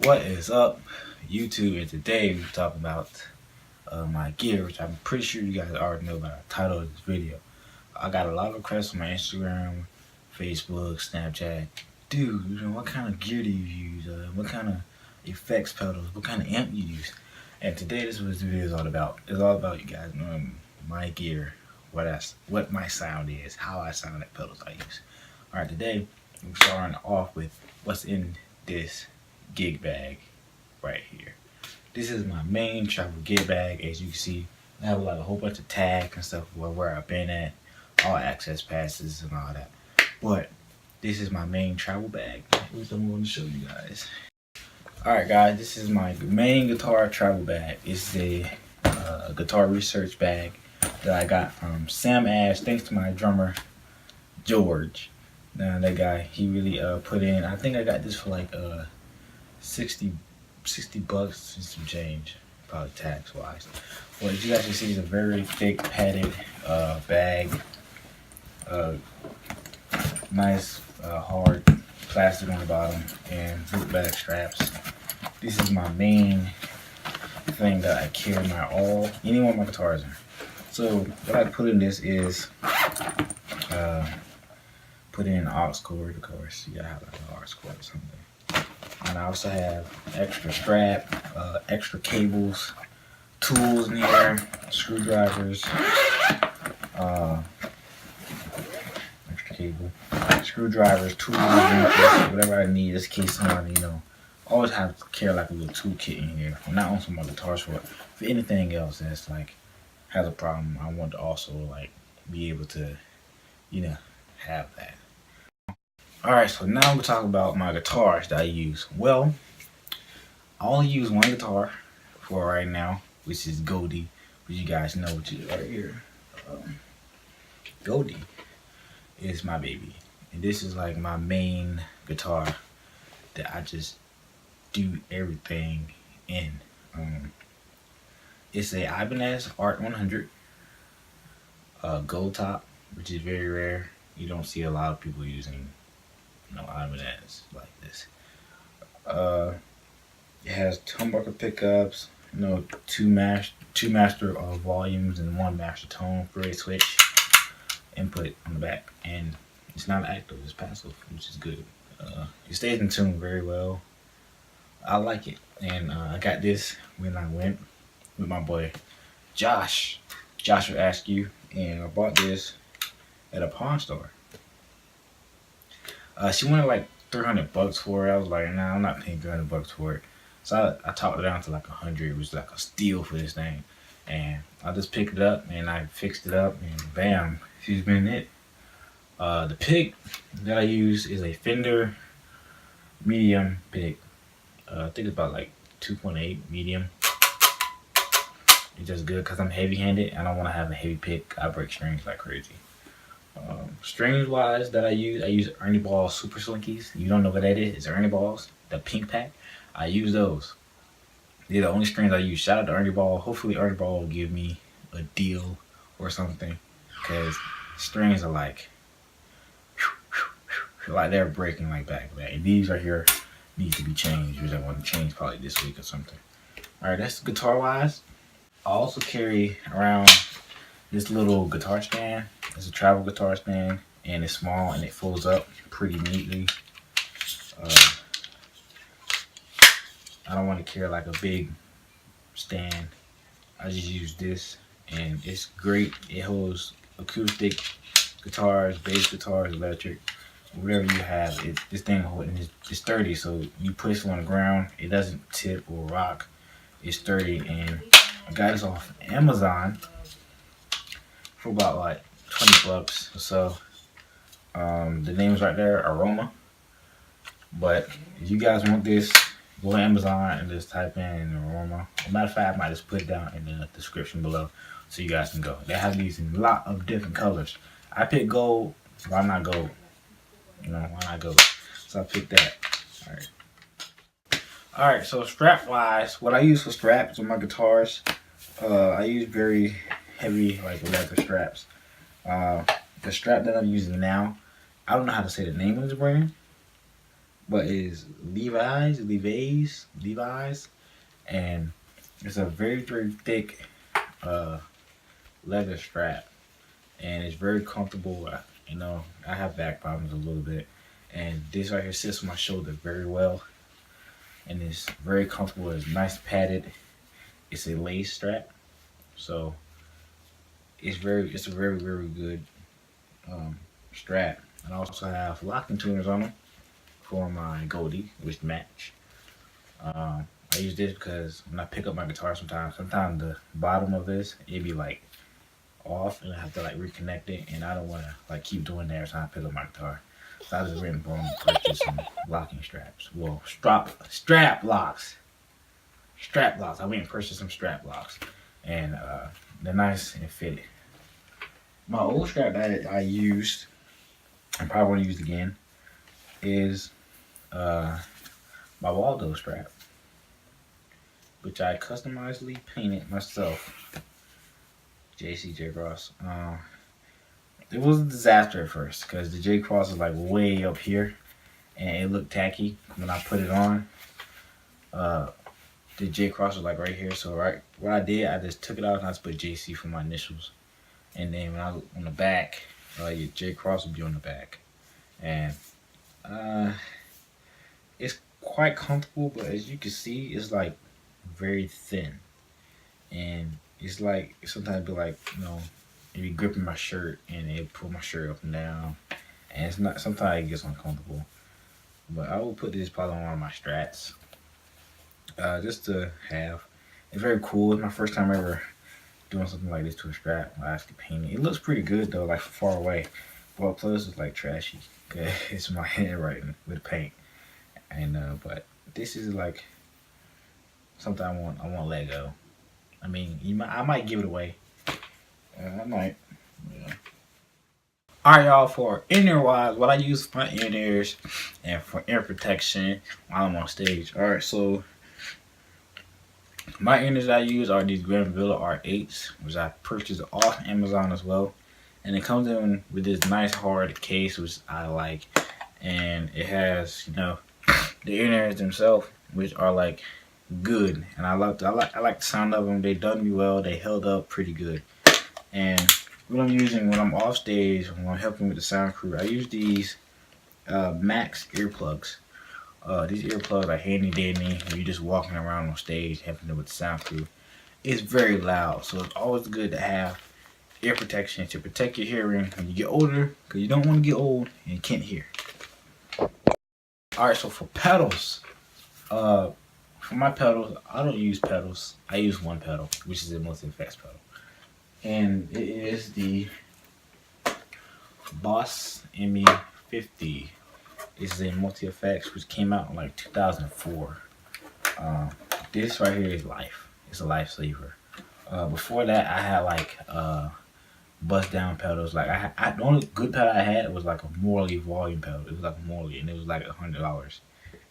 What is up, YouTube? And today we're talking about my gear, which I'm pretty sure you guys already know by the title of this video. I got a lot of requests on my Instagram, Facebook, Snapchat. Dude, what kind of gear do you use? What kind of effects pedals? What kind of amp you use? And today this is what this video is all about. It's all about you guys knowing my gear, what my sound is, how I sound at pedals I use. Alright, today I'm starting off with what's in this gig bag right here. This is my main travel gig bag. As you can see, I have like a whole bunch of tags and stuff where I've been at, all access passes and all that. But this is my main travel bag, which I'm going to show you guys. Alright guys, this is my main guitar travel bag. It's a guitar research bag that I got from Sam Ash, thanks to my drummer George. Now that guy, he really put in, I think I got this for like 60 bucks and some change, probably tax wise. Well, as you guys can see, it's a very thick padded bag, nice hard plastic on the bottom, and book bag straps. This is my main thing that I carry any one of my guitars in. So what I put in this is put in an aux cord, of course. You gotta have like an aux cord or something. And I also have extra strap, extra cables, tools in here, screwdrivers, extra cable, screwdrivers, tools, whatever I need, just in case somebody, always have to carry like a little toolkit in here. Well, not on some other guitars for anything else that's like has a problem. I want to also like be able to, have that. Alright, so now we'll talk about my guitars that I use. Well, I only use one guitar for right now, which is Goldie, which you guys know, which is right here. Goldie is my baby. And this is like my main guitar that I just do everything in. It's a Ibanez Art 100 gold top, which is very rare. You don't see a lot of people using Ibanez like this. It has humbucker pickups, two master volumes and one master tone for a switch input on the back, and it's not active, it's passive, which is good. It stays in tune very well. I like it, and I got this when I went with my boy Josh will ask you, and I bought this at a pawn store. She wanted like 300 bucks for it. I was like, nah, I'm not paying 300 bucks for it. So I talked it down to like 100. It was like a steal for this thing. And I just picked it up and I fixed it up, and bam, she's been it. The pick that I use is a Fender medium pick. I think it's about like 2.8 medium. It's just good because I'm heavy-handed. I don't want to have a heavy pick. I break strings like crazy. Strings wise that I use Ernie Ball Super Slinkies. You don't know what that is? It's Ernie Balls, the pink pack. I use those. They're the only strings I use. Shout out to Ernie Ball. Hopefully Ernie Ball will give me a deal or something, because strings are like they're breaking like back. And these right here need to be changed, which I want to change probably this week or something. Alright, that's guitar wise. I also carry around this little guitar stand. It's a travel guitar stand, and it's small and it folds up pretty neatly. I don't want to carry like a big stand. I just use this, and it's great. It holds acoustic guitars, bass guitars, electric, whatever you have. This thing it's sturdy, so you push it on the ground, it doesn't tip or rock. It's sturdy, and I got this off Amazon for about like 20 bucks or so. The name's right there, Aroma. But if you guys want this, go to Amazon and just type in Aroma. As a matter of fact, I might just put it down in the description below so you guys can go. They have these in a lot of different colors. I picked gold. Why not gold? Why not gold? So I picked that. Alright, so strap wise, what I use for straps on my guitars, I use very heavy like leather straps. The strap that I'm using now, I don't know how to say the name of this brand, but it's Levi's, and it's a very very thick uh, leather strap, and it's very comfortable. I have back problems a little bit, and this right here sits on my shoulder very well, and it's very comfortable. It's nice padded. It's a lace strap, so it's a very very good strap. And I also have locking tuners on them for my Goldie, which match. I use this because when I pick up my guitar, sometimes the bottom of this it be like off, and I have to like reconnect it, and I don't want to like keep doing that every time I pick up my guitar. So I just went and purchased some locking straps. Well, strap locks. I went and purchased some strap locks, and they're nice and fitted. My old strap that I used, and probably want to use again, is uh, my Waldo strap, which I customizedly painted myself. J Cross. It was a disaster at first because the J Cross is like way up here, and it looked tacky when I put it on. Uh, the J Cross was like right here, so right what I did, I just took it out and I just put JC for my initials, and then when I was on the back, your J Cross would be on the back, and uh, it's quite comfortable, but as you can see, it's like very thin, and it's like sometimes be like it be gripping my shirt and it pull my shirt up and down, and it's not. Sometimes it gets uncomfortable, but I will put this probably on one of my strats, just to have. It's very cool. It's my first time ever doing something like this to a strap. I actually painted. It looks pretty good though, like from far away. But up close it's like trashy. Okay, it's my handwriting with paint, and but this is like something I want to let go. I mean, I might give it away. I might. Yeah. Alright, y'all, for in-ear wise, what I use for my in-ears and for ear protection while I'm on stage. Alright, so my in-ears I use are these Graham Villa R8s, which I purchased off Amazon as well. And it comes in with this nice hard case, which I like. And it has, the in-ears themselves, which are like good. And I like the sound of them. They done me well. They held up pretty good. And what I'm using when I'm off stage, when I'm helping with the sound crew, I use these Max earplugs. These earplugs are handy dandy when you're just walking around on stage helping them with the sound crew. It's very loud, so it's always good to have ear protection to protect your hearing when you get older, because you don't want to get old and you can't hear. Alright, so for pedals, for my pedals, I don't use pedals. I use one pedal, which is a multi-effects pedal. And it is the Boss ME50. It's a multi-effects which came out in like 2004. This right here is life. It's a lifesaver. Before that, I had like bust down pedals. Like the only good pedal I had was like a Morley volume pedal. It was like a Morley, and it was like $100.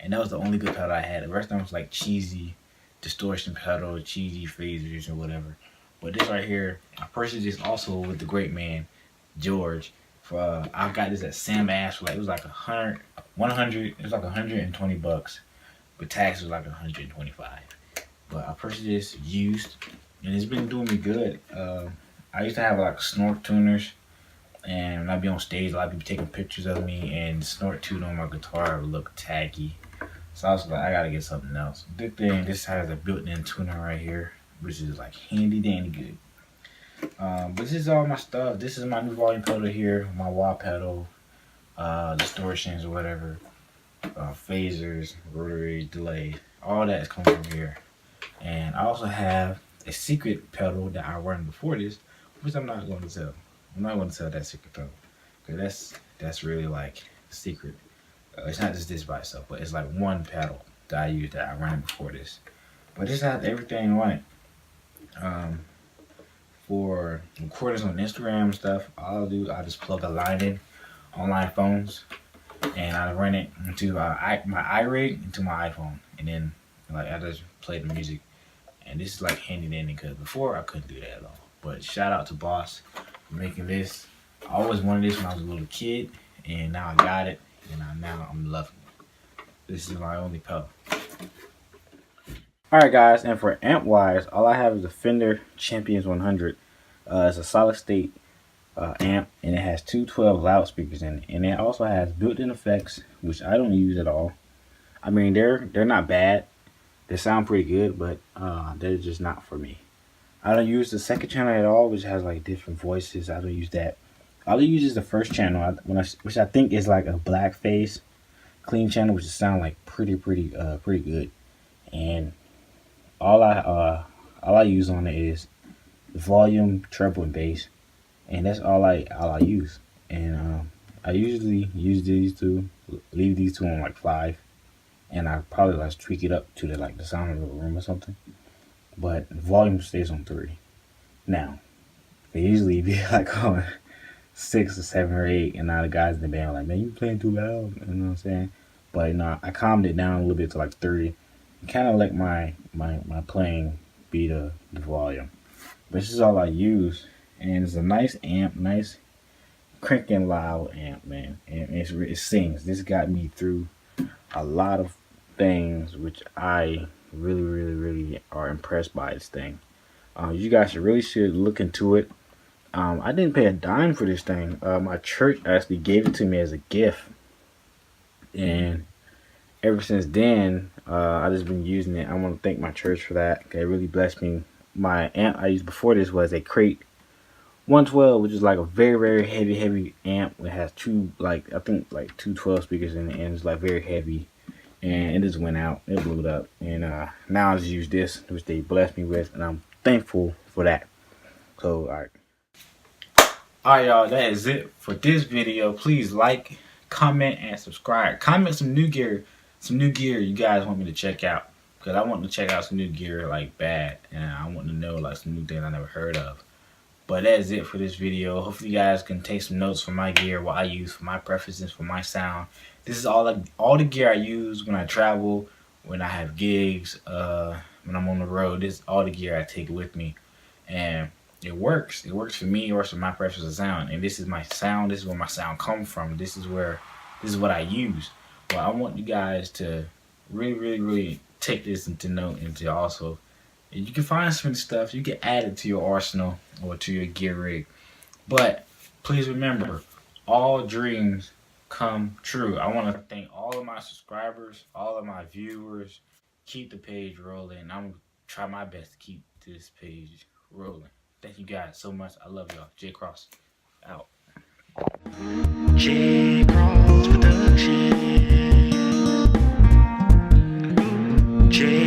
And that was the only good pedal I had. The rest of them was like cheesy distortion pedal, cheesy phasers or whatever. But this right here, I purchased this also with the great man George. I got this at Sam Ash. It was like 100. It was like $120, but tax was like 125. But I purchased this used, and it's been doing me good. I used to have like snort tuners, and when I'd be on stage, a lot of people taking pictures of me, and the snort tune on my guitar would look tacky. So I was like, I gotta get something else. Good thing this has a built-in tuner right here, which is like handy dandy good. But this is all my stuff. This is my new volume pedal here, my wah pedal, distortions or whatever, phasers, rotary, delay, all that is coming from here. And I also have a secret pedal that I run before this, which I'm not going to tell. I'm not going to tell that secret pedal, because that's really like secret. It's not just this by itself, but it's like one pedal that I use that I ran before this. But this has everything on it. For recordings on Instagram and stuff, all I'll do, I just plug a line in online phones, and I run it into my iRig into my iPhone, and then like I just play the music. And this is like handy dandy, because before I couldn't do that at all. But shout out to Boss for making this. I always wanted this when I was a little kid, and now I got it, and now I'm loving it. This is my only pedal. Alright guys, and for amp wise, all I have is the Fender Champions 100. It's a solid state amp, and it has two 12 loudspeakers in it, and it also has built-in effects, which I don't use at all. I mean, they're not bad. They sound pretty good, but they're just not for me. I don't use the second channel at all, which has like different voices. I don't use that. All I use is the first channel, which I think is like a blackface clean channel, which sound like pretty good. And all I use on it is the volume, treble, and bass, and that's all I use. And I usually use these two, leave these two on like 5, and I probably like tweak it up to the sound of the room or something. But the volume stays on 3. Now, they usually be like on 6 or 7 or 8, and now the guys in the band are like, man, you playing too loud, you know what I'm saying? But I calmed it down a little bit to like 3, and kind of let my playing be the volume. But this is all I use, and it's a nice amp, nice cranking loud amp, man, and it sings. This got me through a lot of things, which I really are impressed by this thing. You guys should look into it. I didn't pay a dime for this thing. My church actually gave it to me as a gift, and ever since then, I just been using it. I want to thank my church for that. They really blessed me. My amp I used before this was a Crate 112, which is like a very heavy amp. It has two, I think two 12 speakers in it, and it's like very heavy. And it just went out. It blew up. And now I just use this, which they blessed me with, and I'm thankful for that. So, alright. Alright, y'all. That is it for this video. Please like, comment, and subscribe. Comment some new gear you guys want me to check out. Because I want to check out some new gear like bad. And I want to know like some new things I never heard of. But that is it for this video. Hopefully you guys can take some notes from my gear, what I use for my preferences, for my sound. This is all the gear I use when I travel, when I have gigs, when I'm on the road. This is all the gear I take with me. And it works. It works for me. It works for my preference of sound. And this is my sound. This is where my sound comes from. This is what I use. But I want you guys to really take this into note, and to also, you can find some stuff you can add it to your arsenal or to your gear rig. But please remember, all dreams come true. I want to thank all of my subscribers, all of my viewers. Keep the page rolling. I'm going to try my best to keep this page rolling. Thank you guys so much. I love y'all. J Cross out. J Cross Production. J